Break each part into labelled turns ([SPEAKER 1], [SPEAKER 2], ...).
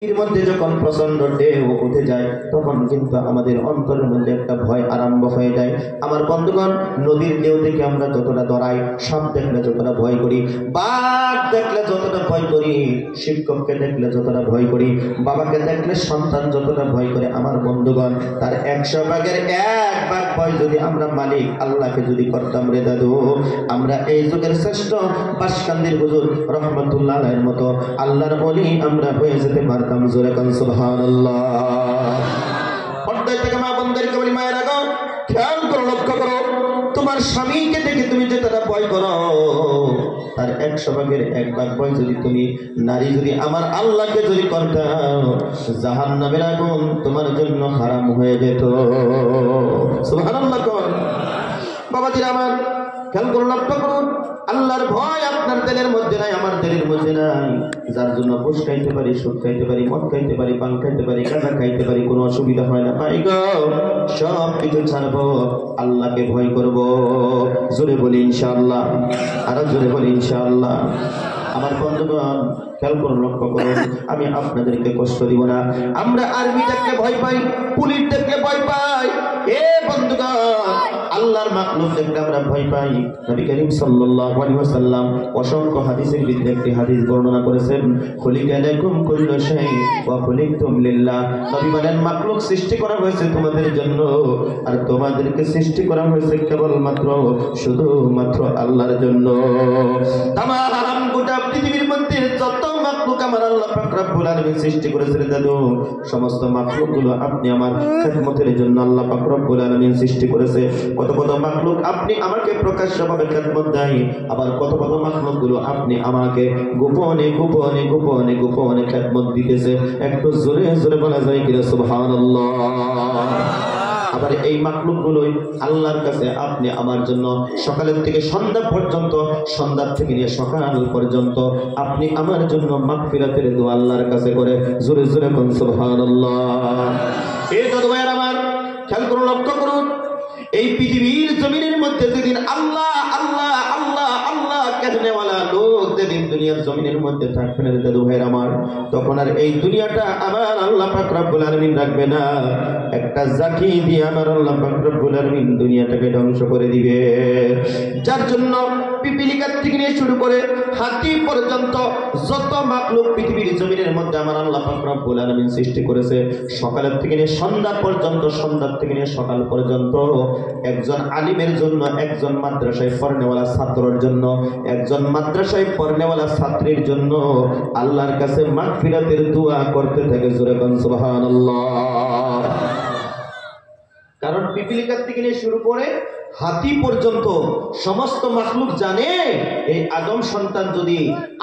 [SPEAKER 1] এর মধ্যে যখন প্রচন্ড ঢেউ উঠে যায় তখন কিন্তু আমাদের অন্তরের মধ্যে একটা ভয় আরম্ভ হয়ে যায়। আমার বন্ধুগণ, নদীর ঢেউ থেকে আমরা যতটা ডরাই, সাপ দেখলে যতটা ভয় করি, বাঘ দেখলে যতটা ভয় করি, শিক্ষককে দেখলে যতটা ভয় করি, বাবাকে দেখলে সন্তান যতটা ভয় করে, আমার বন্ধুগণ তার 100 ভাগের 1 ভাগ ভয় যদি আমরা মালিক আল্লাহকে যদি করতাম রে দাদু, আমরা এই যুগের শ্রেষ্ঠ বাসকান্দির হুজুর রহমতুল্লাহ আলাইহির মতো আল্লাহর ওলি আমরা হয়ে যেতে পারতাম। জোরে কান সুবহানাল্লাহ। পর্দায় থেকে মা বোনদেরকে বলি, মায়েরা গো, খেয়াল করো, লক্ষ্য করো, তোমার স্বামীকে দেখে তুমি যেটা ভয় করো তার 100 ভাগের 1 ভাগ ভয় যদি তুমি নারী যদি আমার আল্লাহকে যদি করতাম, জাহান্নামের আগুন তোমার জন্য হারাম হয়ে যেত। সুবহানাল্লাহ। বাবাজিরা আমার, খেয়াল করুন, লক্ষ্য করুন, আল্লাহর ভয় আপনার দিলের মধ্যে নাই, আমার দিলের মধ্যে নাই। যার জন্য ঘুষ খাইতে পারি, সুদ খাইতে পারি, মদ খাইতে পারি, পান খাইতে পারি, গাঁজা খাইতে পারি, কোনো অসুবিধা হয় না। পাই গো, সব কিছু ছাড়বো, আল্লাহকে ভয় করব। জোরে বলি ইনশাআল্লাহ, আরো জোরে বলি ইনশাআল্লাহ। আমার বন্ধুগণ, খেয়াল করুন, লক্ষ্য করুন, আমি আপনাদেরকে কষ্ট দিব না। আমরা আর্মি দেখলে ভয় পাই, পুলিশ দেখলে ভয় পাই। এ বন্ধুগণ, আল্লাহর মাখলুক দেখলে আমরা ভয় পাই। নবী করিম সাল্লাল্লাহু আলাইহি ওয়াসাল্লাম অসংখ্য হাদিসের ভিতরে একটি হাদিস বর্ণনা করেছেন, খুলিকা লাকুম কুল্লু শাই ওয়া খুলিকতুম লিল্লাহ। নবী বলেন, মাখলুক সৃষ্টি করা হয়েছে তোমাদের জন্য, আর তোমাদেরকে সৃষ্টি করা হয়েছে কেবলমাত্র শুধুমাত্র আল্লাহর জন্য। তামাম গোটা পৃথিবীর মধ্যে যত মাখলুক আমার আল্লাহ পাক রব্বুল আলামিন সৃষ্টি করেছেন দাদু, সমস্ত মাখলুকগুলো আপনি আমার খেদমতের জন্য আল্লাহ পাক রব্বুল আলামিন সৃষ্টি করেছে। কত কত মাখলুক আপনি আমাকে প্রকাশ্যভাবে খেদমত দেয়, আবার কত কত মাখলুকগুলো আপনি আমাকে গোপনে গোপনে গোপনে গোপনে খেদমত দিতেছে। একটু জোরে জোরে বলা যায় কিনা সুবহানাল্লাহ। আবার এই মাখলুকগুলোই আল্লাহর কাছে আপনি আমার জন্য সকালের থেকে সন্ধ্যা পর্যন্ত, সন্ধ্যার থেকে নিয়ে সকাল পর্যন্ত আপনি আমার জন্য মাগফিরাতের দোয়া আল্লাহর কাছে করে। জোরে জোরে কোন সুবহানাল্লাহ। এই দাদু ভাইয়ের আমার, খেয়াল করুন, লক্ষ্য করুন, এই পৃথিবীর জমিনের মধ্যে যেদিন আল্লাহ আল্লাহ আল্লাহ আল্লাহ कहनेওয়ালা লোক যেদিন দুনিয়ার জমিনের মধ্যে থাকবে না দাদু ভাইয়ের আমার, তখন আর এই দুনিয়াটা আমার আল্লাহ পাক রব্বুল আলামিন রাখবে না। একটা জাকি দিয়ে আমার আল্লাহ পাক রব্বুল আলামিন দুনিয়াটাকে ধ্বংস করে দিবে। যার জন্য পিপিলিকা থেকে নিয়ে শুরু করে হাতি পর্যন্ত যত মাখলুক পৃথিবীর জমিনের মধ্যে আমার আল্লাহ পাক রব্বুল আলামিন সৃষ্টি করেছে, সকালের থেকে নিয়ে সন্ধ্যা পর্যন্ত, সন্ধ্যার থেকে নিয়ে সকাল পর্যন্ত, একজন আলিমের জন্য, একজন মাদ্রাসায় পড়নেওয়ালা ছাত্রের জন্য, একজন মাদ্রাসায় পড়নেওয়ালা ছাত্রীর জন্য আল্লাহর কাছে মাগফিরাতের দোয়া করতে থাকে। জোরে কোন সুবহানাল্লাহ। কারণ পিপিলিকার থেকে নিয়ে শুরু করে হাতি পর্যন্ত সমস্ত মাখলুক জানে, এই আদম সন্তান যদি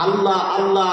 [SPEAKER 1] আল্লাহ আল্লাহ